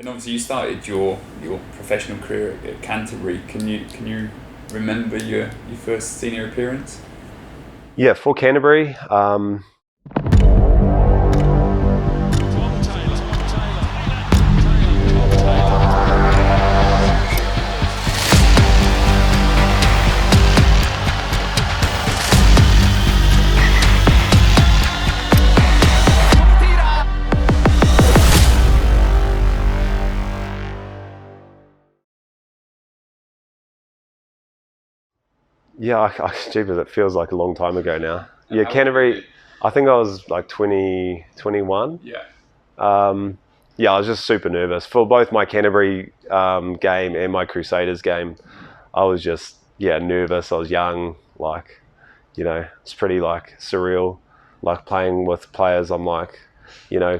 And obviously you started your professional career at Canterbury. Can you remember your first senior appearance? Yeah, for Canterbury. Yeah, stupid. It feels like a long time ago now. Yeah, Canterbury. I think I was like 20, 21. Yeah. Yeah, I was just super nervous for both my Canterbury game and my Crusaders game. I was just nervous. I was young, like it's pretty like surreal, like playing with players. I'm like,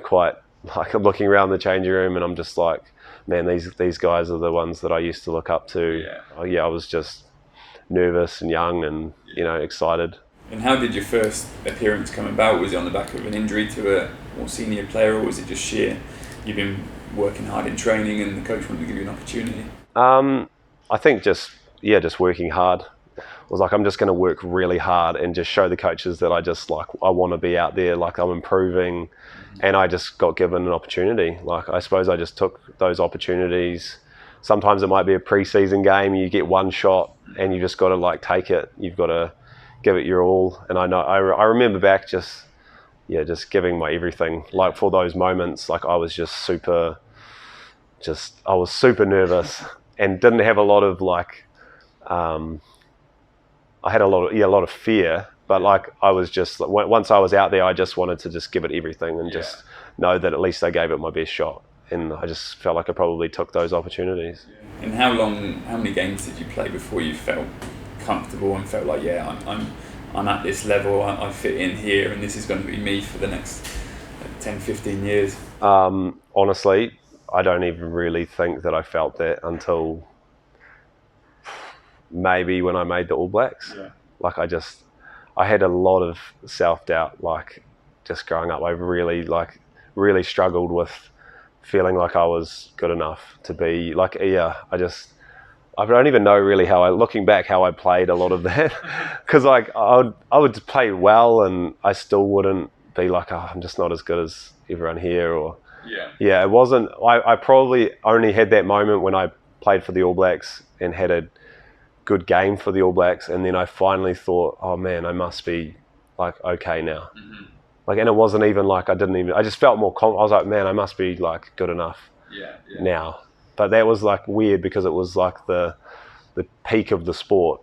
quite like I'm looking around the changing room and I'm just like, man, these guys are the ones that I used to look up to. I was just nervous and young and excited. And how did your first appearance come about? Was it on the back of an injury to a more senior player, or was it just sheer you've been working hard in training and the coach wanted to give you an opportunity? I think just working hard. I was like, I'm just going to work really hard and just show the coaches that I want to be out there, like I'm improving, and I just got given an opportunity. Like I suppose I just took those opportunities. Sometimes it might be a pre-season game, you get one shot and you just got to like take it. You've got to give it your all. And I remember back just giving my everything. Like for those moments, like I was I was super nervous and didn't have a lot of like, I had a lot of fear, but like I was just, once I was out there, I just wanted to just give it everything and just know that at least I gave it my best shot. And I just felt like I probably took those opportunities. And how many games did you play before you felt comfortable and felt like, I'm at this level, I fit in here, and this is going to be me for the next 10, 15 years? Honestly, I don't even really think that I felt that until maybe when I made the All Blacks. Yeah. Like I had a lot of self-doubt, like just growing up. I really struggled with feeling like I was good enough to be like, I don't even know really looking back how I played a lot of that, because like I would play well and I still wouldn't be like, oh, I'm just not as good as everyone here, or it wasn't. I probably only had that moment when I played for the All Blacks and had a good game for the All Blacks, and then I finally thought, oh man, I must be like okay now. Mm-hmm. Like, and it wasn't even like I just felt more confident. I was like, man, I must be like good enough now. But that was like weird because it was like the peak of the sport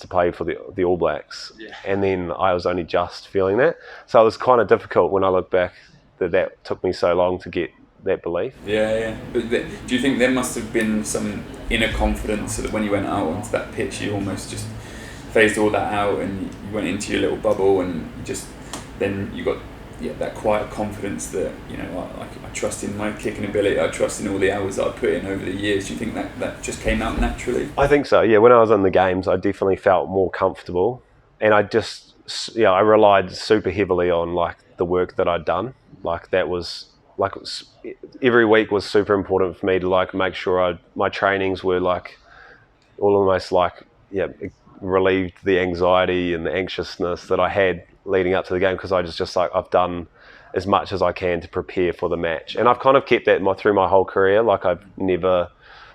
to play for the All Blacks. And then I was only just feeling that. So it was kind of difficult when I look back that took me so long to get that belief. But do you think there must have been some inner confidence so that when you went out onto that pitch, you almost just phased all that out and you went into your little bubble and then you got that quiet confidence that, I trust in my kicking ability, I trust in all the hours that I put in over the years. Do you think that just came out naturally? I think so, yeah. When I was in the games, I definitely felt more comfortable, and I relied super heavily on like the work that I'd done. Like that was like every week was super important for me to like make sure my trainings were like almost like relieved the anxiety and the anxiousness that I had leading up to the game, because I just like I've done as much as I can to prepare for the match, and I've kind of kept that through my whole career. Like I've never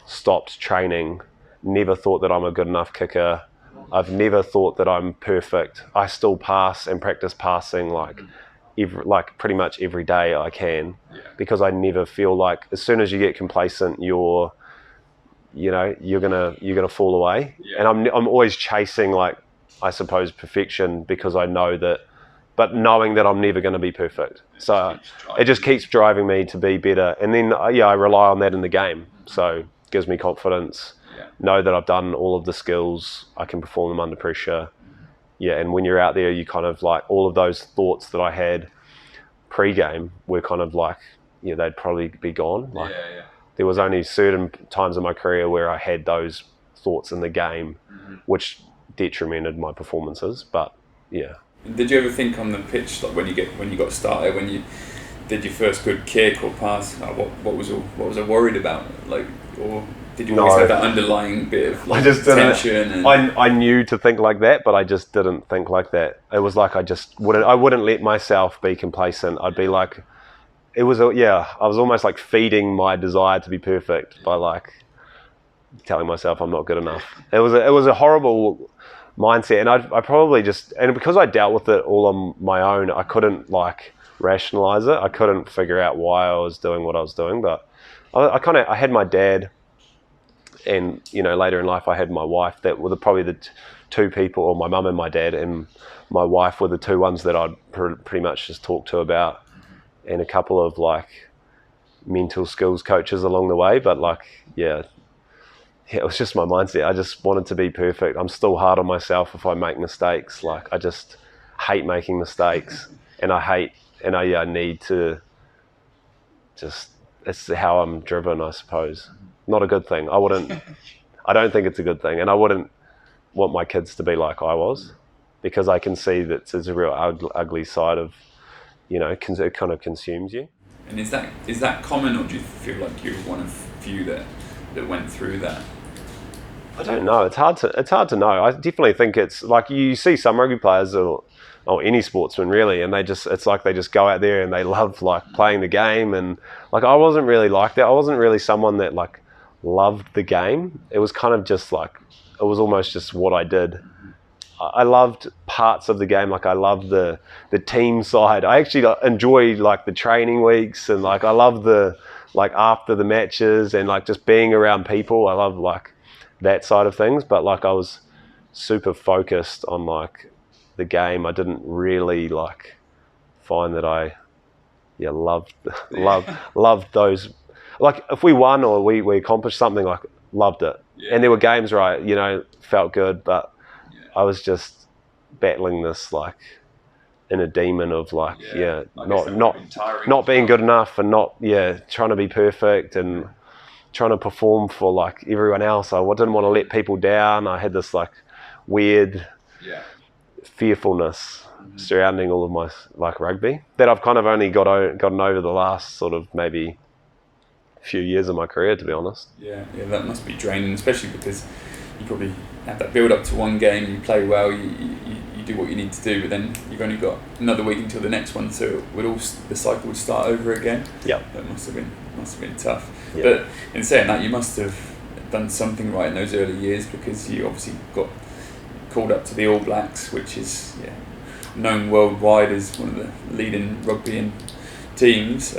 stopped training, never thought that I'm a good enough kicker. I've never thought that I'm perfect. I still pass and practice passing like pretty much every day I can, because I never feel like as soon as you get complacent, you're gonna fall away. And I'm always chasing like, I suppose, perfection, because I know that, but knowing that I'm never going to be perfect. So it just keeps driving me to be better. And then I rely on that in the game. So it gives me confidence. Know that I've done all of the skills, I can perform them under pressure. And when you're out there, you kind of like all of those thoughts that I had pre-game were kind of like, they'd probably be gone. Like, there was only certain times in my career where I had those thoughts in the game, which detrimented my performances. But Did you ever think on the pitch, like when you got started, when you did your first good kick or pass, what was I worried about? Like, or did you No. always have that underlying bit of like, I just tension? And I knew to think like that, but I just didn't think like that. It was like I wouldn't let myself be complacent. I'd be like, I was almost like feeding my desire to be perfect by like telling myself I'm not good enough. It was a horrible mindset, and I probably just, and because I dealt with it all on my own, I couldn't like rationalize it. I couldn't figure out why I was doing what I was doing, but I had my dad, and later in life I had my wife. That were probably the two people, or my mum and my dad, and my wife were the two ones that I'd pretty much just talk to about, and a couple of like mental skills coaches along the way. But like, yeah, it was just my mindset. I just wanted to be perfect. I'm still hard on myself if I make mistakes. Like, I just hate making mistakes, and I need to just, it's how I'm driven, I suppose. Not a good thing. I don't think it's a good thing, and I wouldn't want my kids to be like I was, because I can see that there's a real ugly side of, it kind of consumes you. And is that common, or do you feel like you're one of few that went through that? I don't know. It's hard to know. I definitely think it's like, you see some rugby players or any sportsman really, and it's like they just go out there and they love like playing the game, and like I wasn't really like that. I wasn't really someone that like loved the game. It was kind of just like, it was almost just what I did. I loved parts of the game. Like, I loved the team side. I actually enjoyed like the training weeks, and like I love the like after the matches, and like just being around people. I love like that side of things, but like I was super focused on like the game. I didn't really like find that I loved those. Like, if we won or we accomplished something, like, loved it. Yeah. And there were games where I felt good, but I was just battling this like inner demon of like not being good enough, and not trying to be perfect and trying to perform for like everyone else. I didn't want to let people down. I had this like weird fearfulness surrounding all of my like rugby that I've kind of only gotten over the last sort of maybe few years of my career, to be honest. Yeah, that must be draining, especially because you probably have that build up to one game, you play well, you do what you need to do, but then you've only got another week until the next one, so the cycle would start over again. Yeah, that must have been tough. Yep. But in saying that, you must have done something right in those early years, because you obviously got called up to the All Blacks, which is known worldwide as one of the leading rugby teams.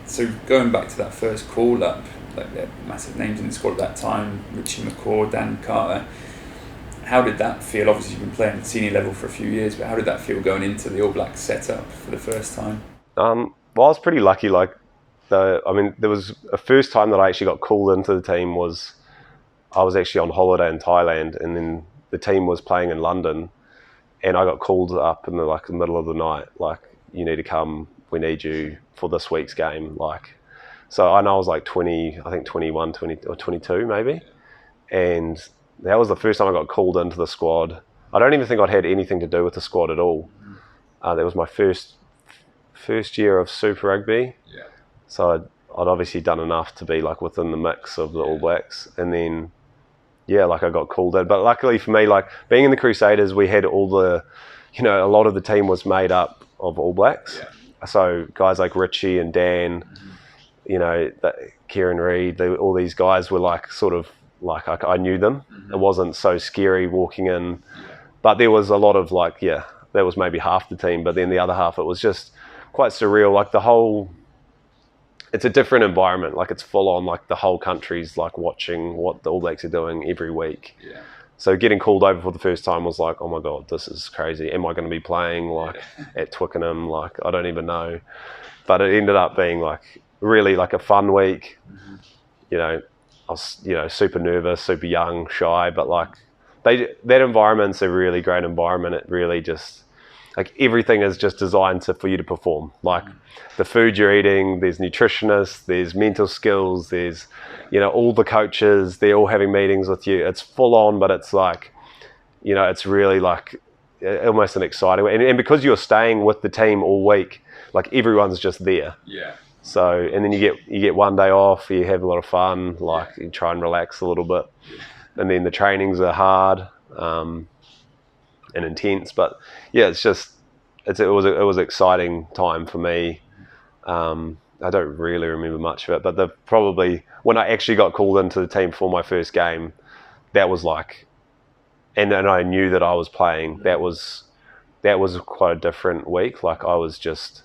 So going back to that first call up, like they're massive names in the squad at that time, Richie McCaw, Dan Carter. How did that feel? Obviously you've been playing at senior level for a few years, but how did that feel going into the All Blacks setup for the first time? Well, I was pretty lucky. Like, there was a first time that I actually got called into the team was I was actually on holiday in Thailand, and then the team was playing in London, and I got called up in the middle of the night, like, you need to come, we need you for this week's game. Like, so I know I was like 20, I think 21, 20 or 22 maybe, and that was the first time I got called into the squad. I don't even think I'd had anything to do with the squad at all. That was my first year of Super Rugby. Yeah. So I'd obviously done enough to be like within the mix of the All Blacks, and then like I got called in. But luckily for me, like being in the Crusaders, we had all the, a lot of the team was made up of All Blacks. Yeah. So guys like Richie and Dan, Kieran Reid, all these guys were like sort of like I knew them. It wasn't so scary walking in, but there was a lot of like, that was maybe half the team, but then the other half, it was just quite surreal. Like it's a different environment. Like, it's full on, like the whole country's like watching what the All Blacks are doing every week. Yeah. So getting called over for the first time was like, oh my God, this is crazy. Am I going to be playing like at Twickenham? Like, I don't even know. But it ended up being like really like a fun week. I was, super nervous, super young, shy, but like that environment's a really great environment. It really just, like, everything is just designed for you to perform. Like, the food you're eating, there's nutritionists, there's mental skills, there's, all the coaches, they're all having meetings with you. It's full on, but it's like, it's really like almost an exciting way. And because you're staying with the team all week, like everyone's just there. Yeah. So, and then you get one day off, you have a lot of fun, like you try and relax a little bit. And then the trainings are hard and intense, but yeah, it was an exciting time for me. I don't really remember much of it, but probably when I actually got called into the team for my first game, that was like, and I knew that I was playing. That was quite a different week. Like I was just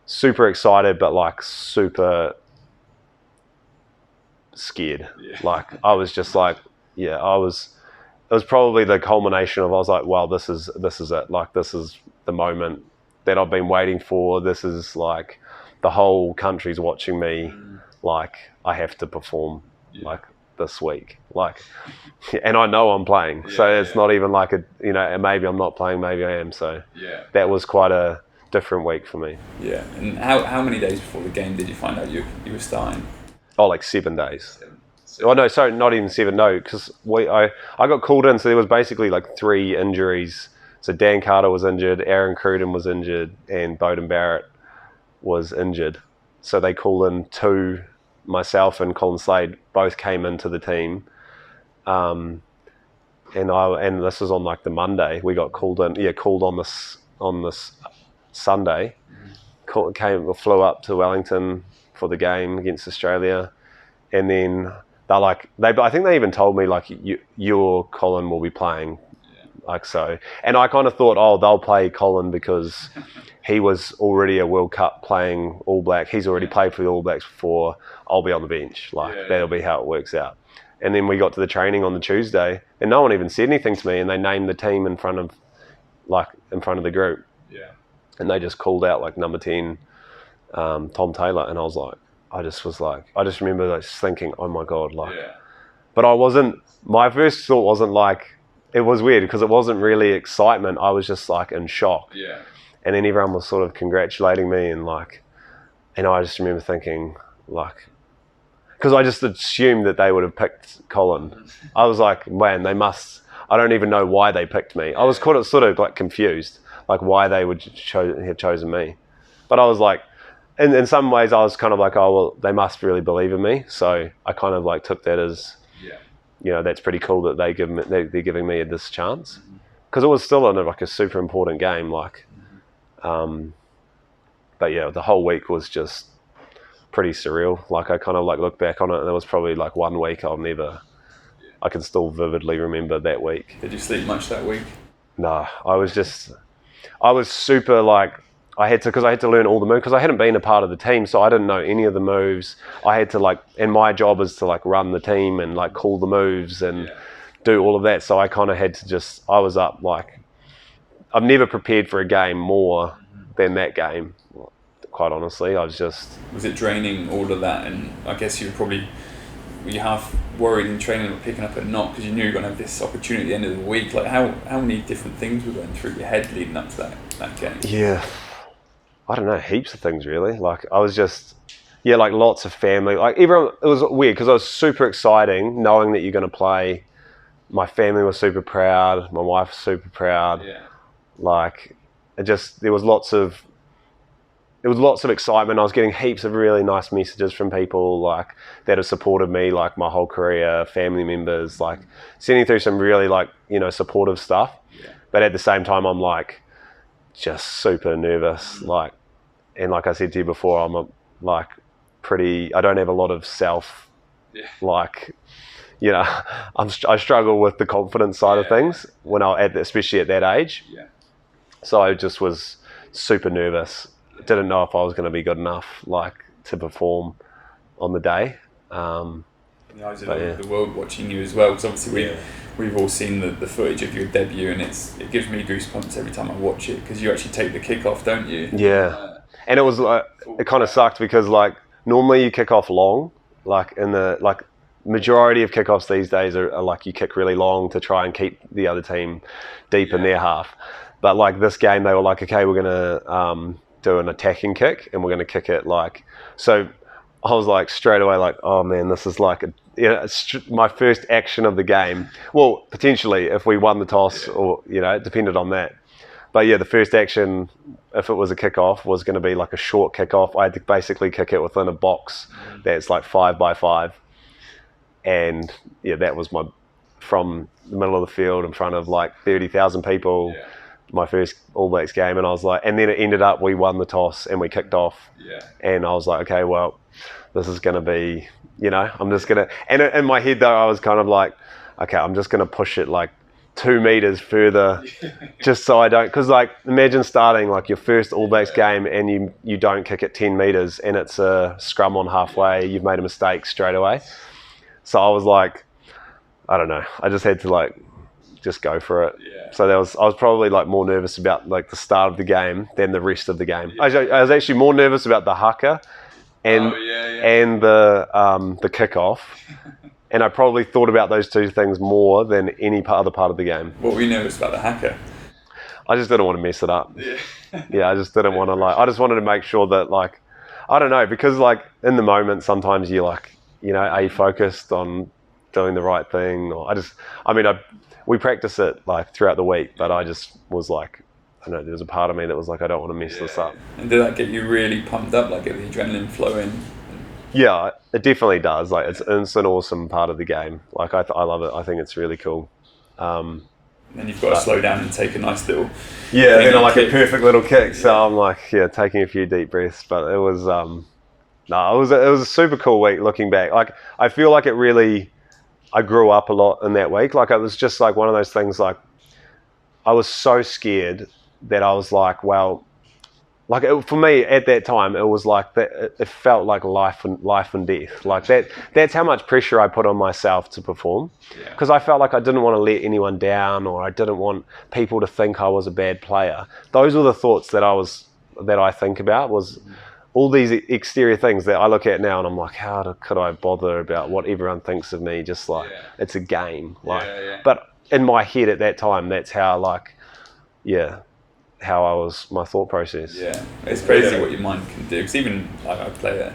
super excited, but like super scared. Yeah. Like I was just like, it was probably the culmination of, I was like, well, this is it. Like this is the moment that I've been waiting for. This is like, the whole country's watching me. Like I have to perform like this week. Like, and I know I'm playing. So it's not even like maybe I'm not playing, maybe I am. So that was quite a different week for me. Yeah. And how many days before the game did you find out you were starting? Oh, like 7 days. Oh no, sorry, not even 7. No, because I got called in. So there was basically like 3 injuries. So Dan Carter was injured, Aaron Cruden was injured, and Bowden Barrett was injured. So they called in 2. Myself and Colin Slade both came into the team. And this was on like the Monday. We got called in. Called on this Sunday. Flew up to Wellington for the game against Australia, and then I think they even told me like you or Colin will be playing, like so. And I kind of thought, oh, they'll play Colin because he was already a World Cup playing All Black. He's already played for the All Blacks before. I'll be on the bench. That'll be how it works out. And then we got to the training on the Tuesday, and no one even said anything to me. And they named the team in front of the group. Yeah. And they just called out like number 10, Tom Taylor, and I just remember like thinking, oh my God, like. Yeah. But I wasn't. My first thought wasn't like. It was weird because it wasn't really excitement. I was just like in shock. Yeah. And then everyone was sort of congratulating me and I just remember thinking like, because I just assumed that they would have picked Colin. I was like, man, they must. I don't even know why they picked me. I was sort of like confused, like why they would have chosen me. But I was like, in some ways, I was kind of like, oh well, they must really believe in me. So I kind of like took that as, that's pretty cool that they're giving me this chance, because it was still like a super important game. Like, but yeah, the whole week was just pretty surreal. Like I kind of like look back on it, and there was probably like one week I can still vividly remember that week. Did you sleep much that week? No, I was super like, because I had to learn all the moves, because I hadn't been a part of the team, so I didn't know any of the moves. I had to and my job is to like run the team and like call the moves and do all of that. So I kind of had to I was up like, I've never prepared for a game more than that game. Quite honestly, Was it draining, all of that? And I guess you were half worried in training about picking up a knock because you knew you were going to have this opportunity at the end of the week. Like how many different things were going through your head leading up to that game? Yeah. I don't know, heaps of things really. Like I was just, like lots of family. Like everyone, it was weird because I was super exciting knowing that you're going to play. My family was super proud. My wife was super proud. Yeah. Like there was lots of excitement. I was getting heaps of really nice messages from people like that have supported me like my whole career, family members, like sending through some really like, supportive stuff. Yeah. But at the same time, I'm like, just super nervous, like, and like I said to you before, I'm I don't have a lot of self, like, I struggle with the confidence side of things when especially at that age. Yeah. So I just was super nervous. Didn't know if I was going to be good enough, like, to perform on the day. The world watching you as well, because obviously we've all seen the footage of your debut, and it gives me goosebumps every time I watch it, because you actually take the kick off, don't you? Yeah, and it was like, it kind of sucked because like normally you kick off long, like in the like majority of kickoffs these days are like you kick really long to try and keep the other team deep in their half. But like this game, they were like, okay, we're gonna do an attacking kick, and we're gonna kick it like so. I was like straight away like, oh man, this is like my first action of the game. Well, potentially if we won the toss, or it depended on that. But yeah, the first action, if it was a kick-off, was going to be like a short kick-off. I had to basically kick it within a box that's like 5 by 5. And yeah, that was from the middle of the field in front of like 30,000 people, my first All Blacks game. And I was like, and then it ended up, we won the toss and we kicked off. And I was like, okay, well, this is going to be, I'm just going to, and in my head though, I was kind of like, okay, I'm just going to push it like 2 meters further just so I don't, because like imagine starting like your first All Blacks game and you don't kick it 10 meters and it's a scrum on halfway, you've made a mistake straight away. So I was like, I don't know, I just had to like just go for it. So I was probably like more nervous about like the start of the game than the rest of the game. I was actually more nervous about the haka and the kickoff. And I probably thought about those two things more than any other part of the game. What were you nervous about the haka? I just didn't want to mess it up. I just didn't want to I just wanted to make sure that like, I don't know, because like in the moment, sometimes you like, are you focused on doing the right thing? Or we practice it like throughout the week, but I just was like, I don't know, there was a part of me that was like, I don't want to mess this up. And did that get you really pumped up, like get the adrenaline flowing? Yeah, it definitely does. Like it's an awesome part of the game. Like I love it. I think it's really cool. Then you've got to slow down and take a nice little. Yeah, then like a perfect little kick. So I'm like, taking a few deep breaths. But it was it was a super cool week looking back. Like I feel like I grew up a lot in that week. Like it was just like one of those things. Like I was so scared that I was like, well. Like for me at that time, it was like that. It felt like life and death. Like that. That's how much pressure I put on myself to perform, because I felt like I didn't want to let anyone down, or I didn't want people to think I was a bad player. Those were the thoughts that I think about. Was all these exterior things that I look at now, and I'm like, could I bother about what everyone thinks of me? Just like it's a game. But in my head at that time, that's how how I was, my thought process. Yeah, it's crazy what your mind can do. Because even like I play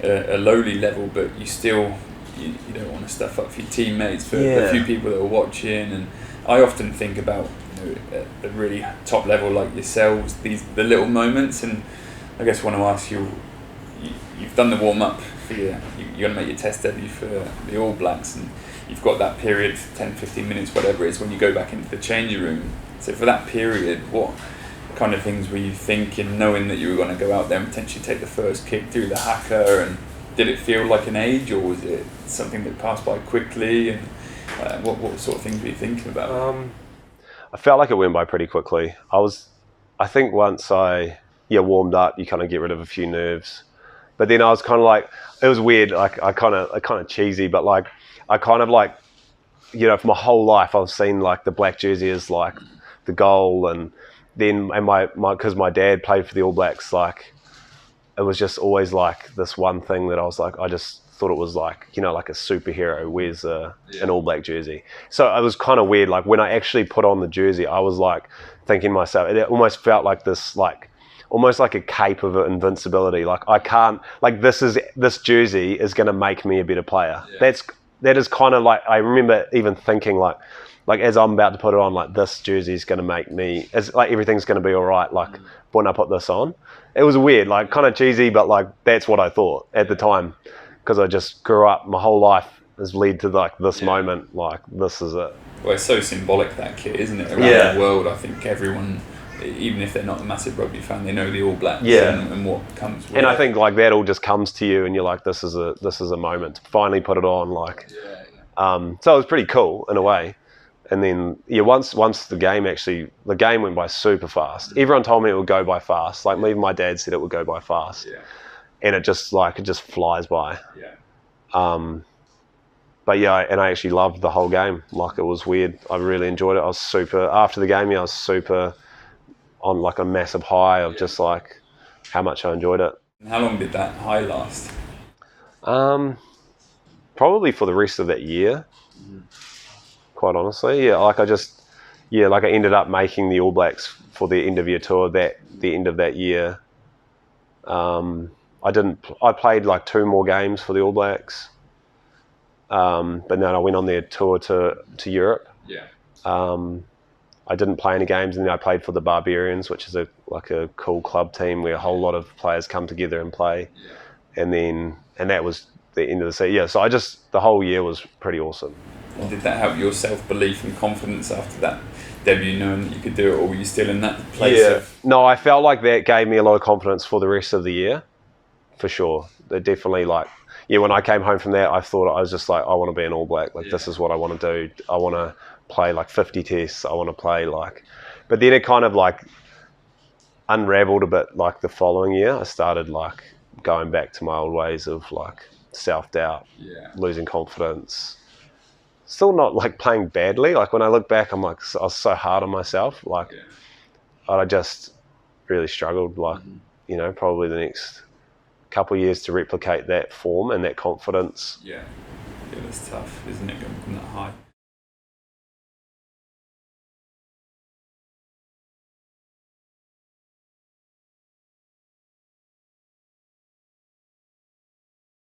at a lowly level, but you still you don't want to stuff up for your teammates, for the few people that are watching. And I often think about at a really top level like yourselves, the little moments. And I guess I want to ask you, you've done the warm up for you're going to make your test debut for the All Blacks, and you've got that period, 10-15 minutes, whatever it is, when you go back into the changing room. So for that period, what kind of things were you thinking, knowing that you were going to go out there and potentially take the first kick through the haka? And did it feel like an age, or was it something that passed by quickly? And what sort of things were you thinking about? I felt like it went by pretty quickly. I think once I warmed up, you kind of get rid of a few nerves. But then I was kind of like, it was weird, like I kind of cheesy, but like I kind of like, for my whole life I've seen like the black jersey as like the goal, and because my dad played for the All Blacks, like it was just always like this one thing that I was like, I just thought it was like, like a superhero wears an All Black jersey. So it was kind of weird. Like when I actually put on the jersey, I was like thinking to myself, it almost felt like this, like almost like a cape of invincibility. Like I can't, like this jersey is going to make me a better player. That is kind of like, I remember even thinking like as I'm about to put it on, like this jersey is going to make me, it's like everything's going to be all right. Like when I put this on, it was weird, like kind of cheesy, but like that's what I thought at the time, because I just grew up, my whole life has led to like this moment, like this is it. Well, it's so symbolic, that kit, isn't it? Around the world, I think everyone, even if they're not a massive rugby fan, they know the All Blacks and what comes with it. And I think like that all just comes to you, and you're like, this is a moment to finally put it on, like. So it was pretty cool in a way. And then once the game went by super fast. Everyone told me it would go by fast. Like even my dad said it would go by fast. And it just flies by. But and I actually loved the whole game. Like it was weird. I really enjoyed it. After the game, I was super on like a massive high of just like how much I enjoyed it. And how long did that high last? Probably for the rest of that year. Quite honestly, like I ended up making the All Blacks for the end of year tour. The end of that year, I played like 2 more games for the All Blacks, but then I went on their tour to Europe. I didn't play any games, and then I played for the Barbarians, which is a cool club team where a whole lot of players come together and play. And that was the end of the season. Yeah, so the whole year was pretty awesome. And did that help your self-belief and confidence after that debut, knowing that you could do it, or were you still in that place? Yeah. No, I felt like that gave me a lot of confidence for the rest of the year, for sure. It definitely, when I came home from that, I thought, I was just like, I want to be an All Black. This is what I want to do. I want to play 50 tests. I want to play but then it kind of unraveled a bit the following year. I started going back to my old ways of self-doubt, losing confidence. Still not playing badly. When I look back, I'm I was so hard on myself. I just really struggled. Probably the next couple of years to replicate that form and that confidence. Yeah, that's tough, isn't it? Going from that high.